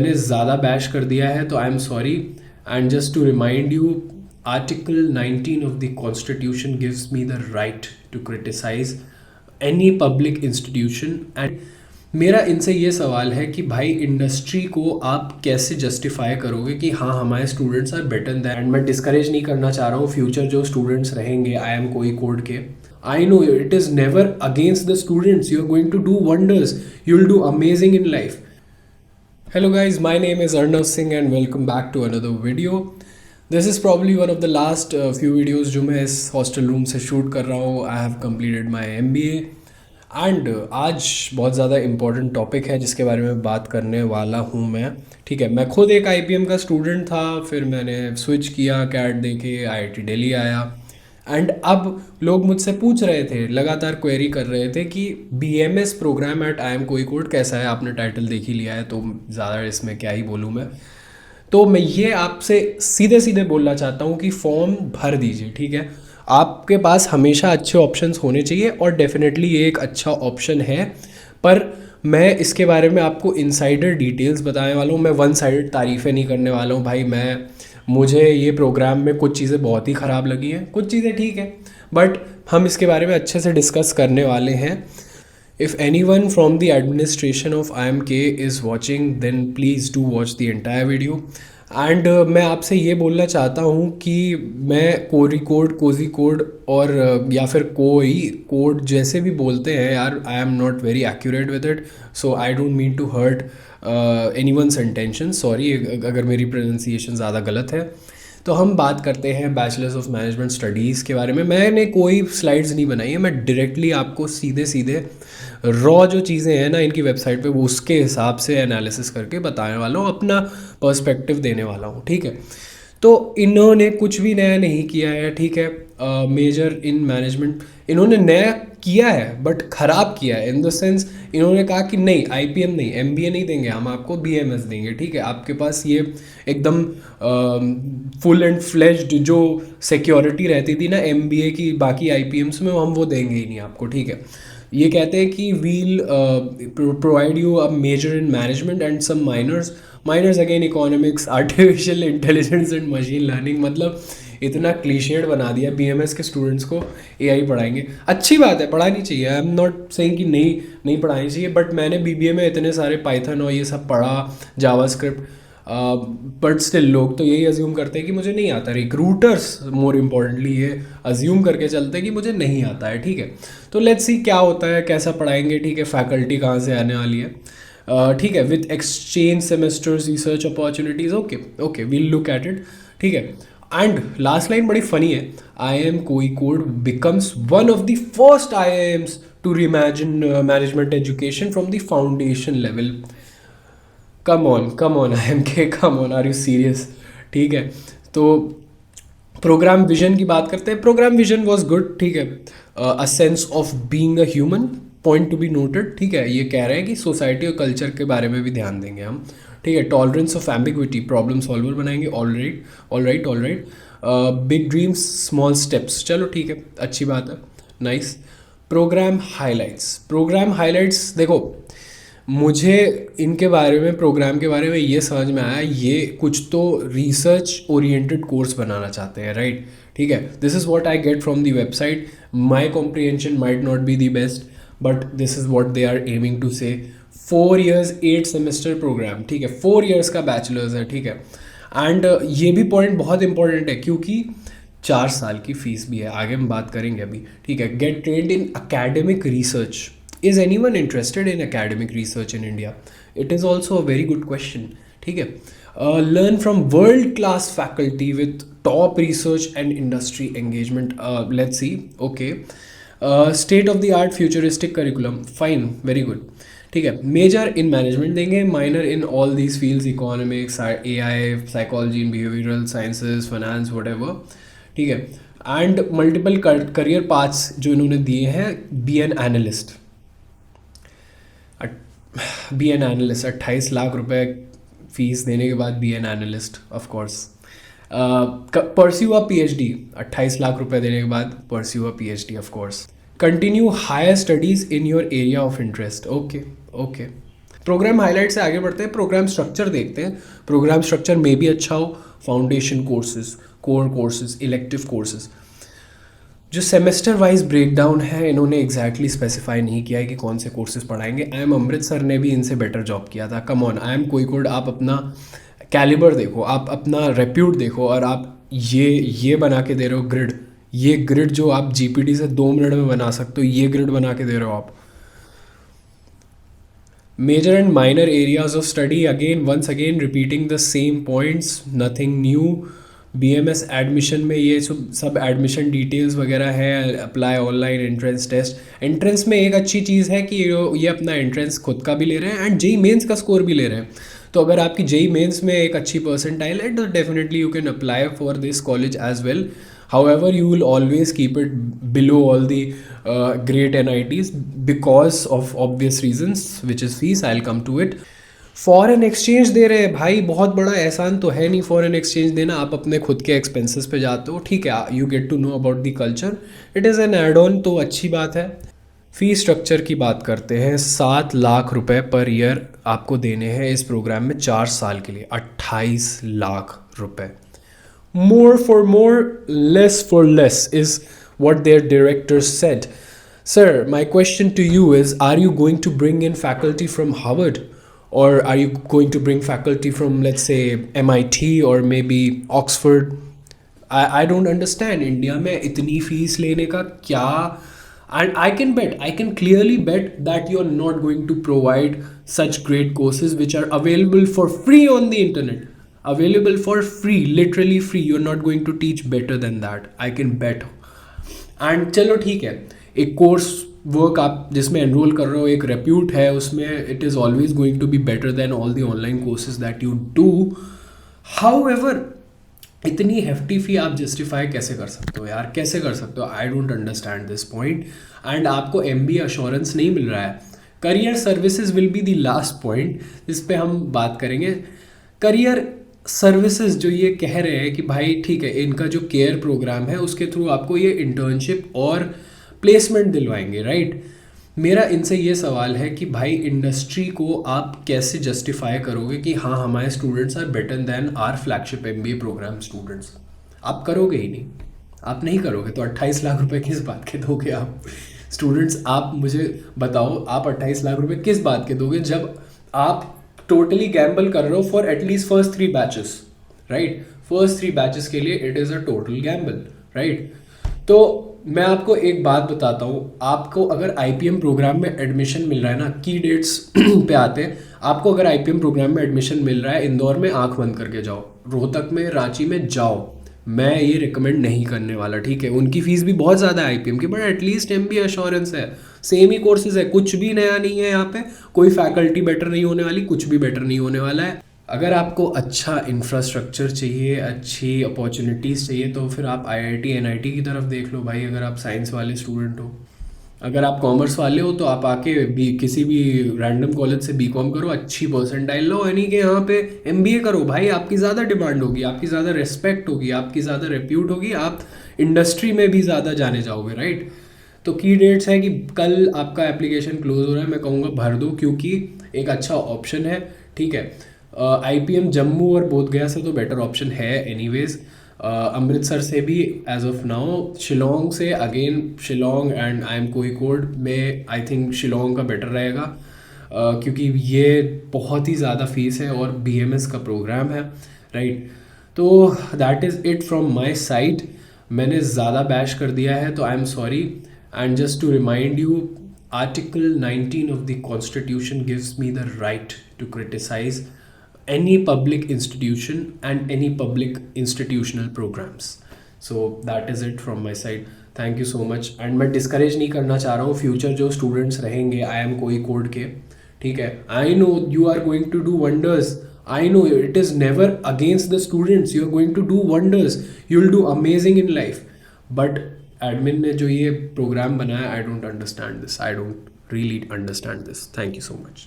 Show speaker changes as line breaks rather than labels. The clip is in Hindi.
मैंने ज़्यादा बैश कर दिया है तो I am sorry. And just to remind you, article 19 of the constitution gives me the right to criticise any public institution. And मेरा इनसे ये सवाल है कि भाई इंडस्ट्री को आप कैसे जस्टिफाई करोगे कि हाँ हमारे students are better than. And मैं डिस्करेज नहीं करना चाह रहा हूँ फ्यूचर जो स्टूडेंट्स रहेंगे आई एम कोई कोड के। I know it is never against the students, you are going to do wonders, you will do amazing in life. Hello guys, my name is Arnav Singh and welcome back to another video. This is probably one of the last few videos जो मैं इस हॉस्टल रूम से शूट कर रहा हूँ. I have completed my MBA and आज बहुत ज़्यादा इम्पोर्टेंट टॉपिक है जिसके बारे में बात करने वाला हूँ मैं. ठीक है, मैं खुद एक IPM का स्टूडेंट था, फिर मैंने स्विच किया कैट दे के IIT दिल्ली आया. एंड अब लोग मुझसे पूछ रहे थे, लगातार क्वेरी कर रहे थे कि BMS प्रोग्राम एट IIM कोईकोड कैसा है. आपने टाइटल देख ही लिया है तो ज़्यादा इसमें क्या ही बोलूँ मैं. तो मैं ये आपसे सीधे सीधे बोलना चाहता हूँ कि फॉर्म भर दीजिए. ठीक है, आपके पास हमेशा अच्छे ऑप्शंस होने चाहिए और डेफिनेटली ये एक अच्छा ऑप्शन है. पर मैं इसके बारे में आपको इनसाइडर डिटेल्स बताने वाला हूँ. मैं वन साइडेड तारीफ़ें नहीं करने वाला हूँ भाई. मुझे ये प्रोग्राम में कुछ चीज़ें बहुत ही ख़राब लगी हैं, कुछ चीज़ें ठीक है, बट हम इसके बारे में अच्छे से डिस्कस करने वाले हैं. If anyone from the administration of IMK is watching, then please do watch the entire video. And मैं आपसे ये बोलना चाहता हूँ कि मैं कोरी कोड, कोजी कोड और या फिर कोई कोड जैसे भी बोलते हैं यार, I am not very accurate with it, so I don't mean to hurt anyone's intention. Sorry अगर मेरी प्रोनाउंसिएशन ज़्यादा गलत है. तो हम बात करते हैं बैचलर्स ऑफ मैनेजमेंट स्टडीज़ के बारे में. मैंने कोई स्लाइड्स नहीं बनाई है, मैं डायरेक्टली आपको सीधे सीधे रॉ जो चीज़ें हैं ना इनकी वेबसाइट पे, वो उसके हिसाब से एनालिसिस करके बताने वाला हूँ, अपना पर्सपेक्टिव देने वाला हूँ. ठीक है, तो इन्होंने कुछ भी नया नहीं किया है. ठीक है, मेजर इन मैनेजमेंट इन्होंने नया किया है बट ख़राब किया है इन द सेंस, इन्होंने कहा कि नहीं IPM नहीं, MBA नहीं देंगे, हम आपको BMS देंगे. ठीक है, आपके पास ये एकदम फुल एंड फ्लेज्ड जो सिक्योरिटी रहती थी ना MBA की बाकी IPMs में, हम वो देंगे ही नहीं आपको. ठीक है, ये कहते हैं कि will provide you a major in management and some minors again economics, artificial intelligence and machine learning. मतलब इतना क्लीशेड बना दिया. BMS के स्टूडेंट्स को AI पढ़ाएंगे, अच्छी बात है, पढ़ानी चाहिए. आई एम नॉट सेइंग कि नहीं पढ़ानी चाहिए, बट मैंने BBA में इतने सारे पाइथन और ये सब पढ़ा, जावास्क्रिप्ट, बट स्टिल लोग तो यही अज्यूम करते हैं कि मुझे नहीं आता. रिक्रूटर्स मोर इम्पोर्टेंटली ये अज्यूम करके चलते हैं कि मुझे नहीं आता है. ठीक है, तो लेट्स सी क्या होता है, कैसा पढ़ाएंगे. ठीक है, फैकल्टी कहाँ से आने वाली है. ठीक है, with exchange semesters, research opportunities. Okay will look at it. ठीक है, एंड लास्ट लाइन बड़ी फनी है. IIM Kozhikode becomes one of the first IIMs to reimagine management education from the foundation level. Come on IMK, come on, are you serious. ठीक है, तो प्रोग्राम विजन की बात करते हैं. Programme vision was good. ठीक है, a sense of being a human, point to be noted. ठीक है, ये कह रहे हैं कि सोसाइटी और कल्चर के बारे में भी ध्यान देंगे हम. ठीक है, tolerance of ambiguity, problem solver बनाएंगे. All right. Big dreams small steps, चलो ठीक है, अच्छी बात है, नाइस. प्रोग्राम हाइलाइट्स देखो, मुझे इनके बारे में, प्रोग्राम के बारे में ये समझ में आया, ये कुछ तो रिसर्च ओरिएंटेड कोर्स बनाना चाहते हैं, राइट. ठीक है, this is what I get from the website. My comprehension might not be the best, but this is what they are aiming to say. 4 years 8 semester programme. ठीक है, 4 years का बैचलर्स है. ठीक है, एंड ये भी पॉइंट बहुत इंपॉर्टेंट है क्योंकि 4 साल की फीस भी है, आगे हम बात करेंगे अभी. ठीक है, get trained in academic research. Is anyone interested in academic research in India? It is also a very good question. ठीक है, learn from world class faculty with top research and industry engagement. Let's see. Okay, state of the art futuristic curriculum. Fine, very good. ठीक है, मेजर इन मैनेजमेंट देंगे, minor in all these fields, economics, AI, psychology in behavioural sciences, finance, whatever. ठीक है, एंड मल्टीपल करियर पाथ्स जो इन्होंने दिए हैं. बी एन एनालिस्ट 28 लाख रुपए फीस देने के बाद be an analyst, of course. Pursue a PhD, 28 lakh रुपए देने के बाद pursue a PhD, of course. Continue higher studies in your area of interest. Okay. Programme highlight से आगे बढ़ते हैं, प्रोग्राम स्ट्रक्चर देखते हैं। प्रोग्राम स्ट्रक्चर में भी अच्छा हो, foundation courses, core courses, elective courses. जो सेमेस्टर वाइज ब्रेकडाउन है इन्होंने एग्जैक्टली स्पेसिफाई नहीं किया है कि कौन से कोर्सेज पढ़ाएंगे। आई एम अमृत सर ने भी इनसे बेटर जॉब किया था। कम ऑन, आई एम कोईकोड, आप अपना कैलिबर देखो, आप अपना रेप्यूट देखो, और आप ये बना के दे रहे हो ग्रिड। ये ग्रिड जो आप जीपीटी से 2 मिनट में बना सकते हो, ये ग्रिड बना के दे रहे हो आप। Major and minor areas of study, again once again repeating the same points, nothing new। BMS admission में ये सब एडमिशन डिटेल्स वगैरह है। Apply online entrance test. Entrance में एक अच्छी चीज़ है कि ये अपना एंट्रेंस खुद का भी ले रहे हैं एंड जेई मेंस का स्कोर भी ले रहे हैं। तो अगर आपकी जेई मेंस में एक अच्छी परसेंटाइल है तो definitely you can apply for this college as well. However, you will always keep it below all the great NITs because of obvious reasons, which is fees. I'll come to it. Foreign exchange दे रहे हैं भाई, बहुत बड़ा एहसान तो है नहीं फॉरेन एक्सचेंज देना। आप अपने खुद के एक्सपेंसेस पे जाते हो, ठीक है, you get to know about the culture, it is an add on, तो अच्छी बात है। फ़ी स्ट्रक्चर की बात करते हैं। 7 लाख रुपए पर ईयर आपको देने हैं इस प्रोग्राम में 4 साल के लिए, 28 लाख रुपए। More for more, less for less is what their directors said. Sir, my question to you is, are you going to bring in faculty from Harvard? Or are you going to bring faculty from, let's say, MIT or maybe Oxford? I don't understand. India में इतनी फीस लेने का क्या? And I can clearly bet that you're not going to provide such great courses which are available for free on the internet. Available for free, literally free. You're not going to teach better than that, I can bet. And चलो ठीक है, एक कोर्स वर्क आप जिसमें एनरोल कर रहे हो, एक रेप्यूट है उसमें, it is always going to be better than all the online courses that you do. However, इतनी हेफ्टी फी आप जस्टिफाई कैसे कर सकते हो यार, कैसे कर सकते हो? I don't understand this point. And आपको MBA अश्योरेंस नहीं मिल रहा है। Career services will be the last point जिस पे हम बात करेंगे। करियर सर्विसेज जो ये कह रहे हैं कि भाई ठीक है, इनका जो केयर प्रोग्राम है उसके थ्रू आपको ये इंटर्नशिप और प्लेसमेंट दिलवाएंगे, राइट। मेरा इनसे ये सवाल है कि भाई इंडस्ट्री को आप कैसे जस्टिफाई करोगे कि हाँ हमारे students are better than our flagship MBA programme students? आप करोगे ही नहीं, आप नहीं करोगे तो 28 लाख रुपए किस बात के दोगे आप? स्टूडेंट्स, आप मुझे बताओ, आप 28 लाख रुपए किस बात के दोगे जब आप टोटली गैम्बल कर रहे हो for at least first 3 batches, right. First 3 batches के लिए it is a total Gamble, right. तो मैं आपको एक बात बताता हूँ, आपको अगर IPM प्रोग्राम में एडमिशन मिल रहा है ना, की डेट्स पे आते हैं, आपको अगर IPM प्रोग्राम में एडमिशन मिल रहा है, इंदौर में आंख बंद करके जाओ, रोहतक में, रांची में जाओ। मैं ये रिकमेंड नहीं करने वाला, ठीक है। उनकी फीस भी बहुत ज़्यादा है IPM की, बट एटलीस्ट MBA अश्योरेंस है, सेम ही कोर्सेज है, कुछ भी नया नहीं है यहाँ पे। कोई फैकल्टी बेटर नहीं होने वाली, कुछ भी बेटर नहीं होने वाला है। अगर आपको अच्छा इंफ्रास्ट्रक्चर चाहिए, अच्छी अपॉर्चुनिटीज़ चाहिए, तो फिर आप IIT NIT की तरफ देख लो भाई, अगर आप साइंस वाले स्टूडेंट हो। अगर आप कॉमर्स वाले हो तो आप आके किसी भी रैंडम कॉलेज से BCom करो, अच्छी परसेंटाइल लो, यानी कि यहाँ पे MBA करो भाई। आपकी ज़्यादा डिमांड होगी, आपकी ज़्यादा रिस्पेक्ट होगी, आपकी ज़्यादा रेप्यूट होगी, आप इंडस्ट्री में भी ज़्यादा जाने जाओगे, राइट। तो की डेट्स है कि कल आपका एप्लीकेशन क्लोज हो रहा है, मैं कहूँगा भर दो, क्योंकि एक अच्छा ऑप्शन है, ठीक है। IPM जम्मू और बोधगया से तो बेटर ऑप्शन है एनीवेज। अमृतसर से भी एज ऑफ नाउ, शिलोंग से again, Shillong and IIM Kozhikode में आई थिंक शिलोंग का बेटर रहेगा, क्योंकि ये बहुत ही ज़्यादा फीस है और BMS का प्रोग्राम है, राइट। तो that is it from my side. मैंने ज़्यादा बैश कर दिया है तो I am sorry. And just to remind you, article 19 of the Constitution gives me the right to criticize any public institution and any public institutional programs. So that is it from my side. Thank you so much. And मैं डिस्करेज नहीं करना चाह रहा हूँ फ्यूचर जो स्टूडेंट्स रहेंगे IIM कोईकोड के, ठीक है। I know you are going to do wonders, I know it is never against the students, you are going to do wonders, you will do amazing in life, but admin ने जो ये प्रोग्राम बनाया, I don't understand this, I don't really understand this. Thank you so much.